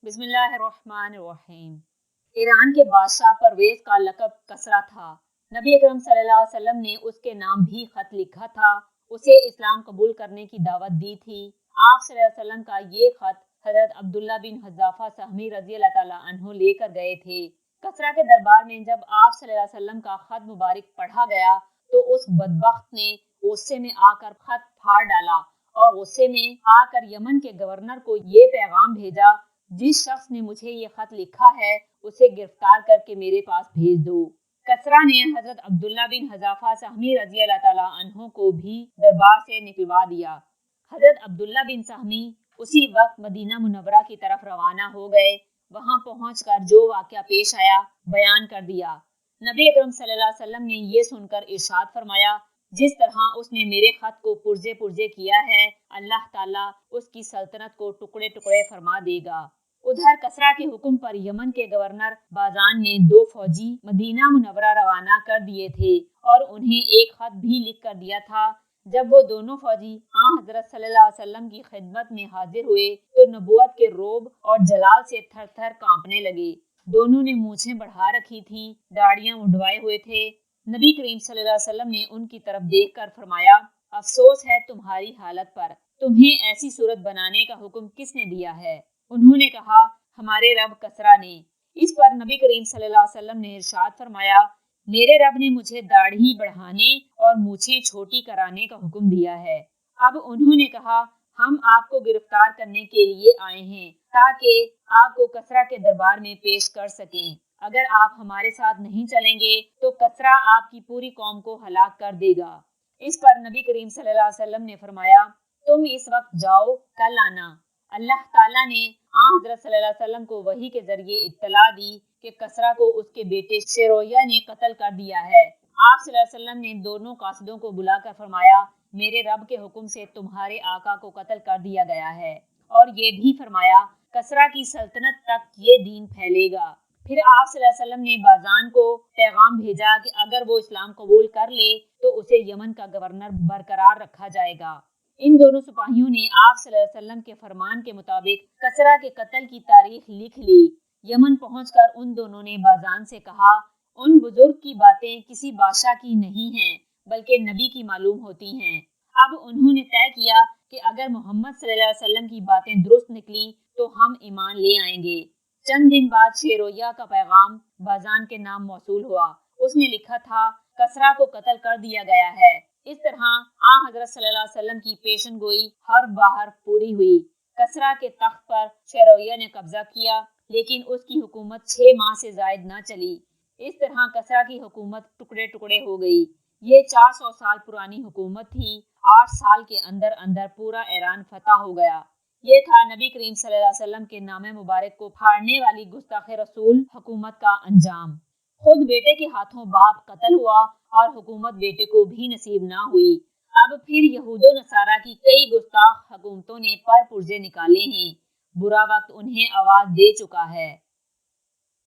بسم اللہ الرحمن الرحیم۔ ایران کے بادشاہ پرویز کا لقب کسریٰ تھا۔ نبی اکرم صلی اللہ علیہ وسلم نے اس کے نام بھی خط لکھا تھا، اسے اسلام قبول کرنے کی دعوت دی تھی۔ آپ صلی اللہ علیہ وسلم کا یہ خط حضرت عبداللہ بن حذافہ سہمی رضی اللہ تعالیٰ عنہ لے کر گئے تھے۔ کسریٰ کے دربار میں جب آپ صلی اللہ علیہ وسلم کا خط مبارک پڑھا گیا تو اس بدبخت نے غصے میں آ کر خط پھاڑ ڈالا اور غصے میں آ کر یمن کے گورنر کو یہ پیغام بھیجا، جس شخص نے مجھے یہ خط لکھا ہے اسے گرفتار کر کے میرے پاس بھیج دو۔ کسریٰ نے حضرت عبداللہ بن حذافہ سہمی رضی اللہ تعالیٰ عنہ کو بھی دربار سے نکلوا دیا۔ حضرت عبداللہ بن سہمی اسی وقت مدینہ منورہ کی طرف روانہ ہو گئے۔ وہاں پہنچ کر جو واقعہ پیش آیا بیان کر دیا۔ نبی اکرم صلی اللہ علیہ وسلم نے یہ سن کر ارشاد فرمایا، جس طرح اس نے میرے خط کو پرزے پرزے کیا ہے، اللہ تعالیٰ اس کی سلطنت کو ٹکڑے ٹکڑے فرما دے گا۔ ادھر کسریٰ کے حکم پر یمن کے گورنر بازان نے 2 فوجی مدینہ منورہ روانہ کر دیے تھے اور انہیں ایک خط بھی لکھ کر دیا تھا۔ جب وہ دونوں فوجی حضرت صلی اللہ علیہ وسلم کی خدمت میں حاضر ہوئے تو نبوت کے رعب اور جلال سے تھر تھر کانپنے لگے۔ دونوں نے مونچھیں بڑھا رکھی تھیں، داڑھیاں منڈوائے ہوئے تھے۔ نبی کریم صلی اللہ علیہ وسلم نے ان کی طرف دیکھ کر فرمایا، افسوس ہے تمہاری حالت پر، تمہیں ایسی صورت بنانے کا حکم کس نے دیا ہے؟ انہوں نے کہا، ہمارے رب کسریٰ نے۔ اس پر نبی کریم صلی اللہ علیہ وسلم نے ارشاد فرمایا، میرے رب نے مجھے داڑھی بڑھانے اور مونچھیں چھوٹی کرانے کا حکم دیا ہے۔ اب انہوں نے کہا، ہم آپ کو گرفتار کرنے کے لیے آئے ہیں تاکہ آپ کو کسریٰ کے دربار میں پیش کر سکیں۔ اگر آپ ہمارے ساتھ نہیں چلیں گے تو کسریٰ آپ کی پوری قوم کو ہلاک کر دے گا۔ اس پر نبی کریم صلی اللہ علیہ وسلم نے فرمایا، تم اس وقت جاؤ، کل آنا۔ اللہ تعالیٰ نے حضرت صلی اللہ علیہ وسلم کو وحی کے ذریعے اطلاع دی کہ کسریٰ کو اس کے بیٹے شیرویہ نے قتل کر دیا ہے۔ آپ صلی اللہ علیہ وسلم نے دونوں قاصدوں کو بلا کر فرمایا، میرے رب کے حکم سے تمہارے آقا کو قتل کر دیا گیا ہے، اور یہ بھی فرمایا کسریٰ کی سلطنت تک یہ دین پھیلے گا۔ پھر آپ صلی اللہ علیہ وسلم نے بازان کو پیغام بھیجا کہ اگر وہ اسلام قبول کر لے تو اسے یمن کا گورنر برقرار رکھا جائے گا۔ ان دونوں سپاہیوں نے آپ صلی اللہ علیہ وسلم کے فرمان کے مطابق کسریٰ کے قتل کی تاریخ لکھ لی۔ یمن پہنچ کر ان دونوں نے بازان سے کہا، ان بزرگ کی باتیں کسی بادشاہ کی نہیں ہیں بلکہ نبی کی معلوم ہوتی ہیں۔ اب انہوں نے طے کیا کہ اگر محمد صلی اللہ علیہ وسلم کی باتیں درست نکلی تو ہم ایمان لے آئیں گے۔ چند دن بعد شیرویہ کا پیغام بازان کے نام موصول ہوا۔ اس نے لکھا تھا، کسریٰ کو قتل کر دیا گیا ہے۔ اس طرح حضرت صلی اللہ علیہ وسلم کی پیشن گوئی ہر باہر پوری ہوئی۔ کسریٰ کے تخت پر شیرویہ نے قبضہ کیا، لیکن اس کی حکومت 6 ماہ سے زائد نہ چلی۔ اس طرح کسریٰ کی حکومت ٹکڑے ٹکڑے ہو گئی۔ یہ 400 سال پرانی حکومت تھی۔ 8 سال کے اندر اندر پورا ایران فتح ہو گیا۔ یہ تھا نبی کریم صلی اللہ علیہ وسلم کے نام مبارک کو پھاڑنے والی گستاخ رسول حکومت کا انجام۔ خود بیٹے کے ہاتھوں باپ قتل ہوا اور حکومت بیٹے کو بھی نصیب نہ ہوئی۔ اب پھر یہود و نصارہ کی کئی گستاخ حکومتوں نے پر پرزے نکالے ہیں۔ برا وقت انہیں آواز دے چکا ہے۔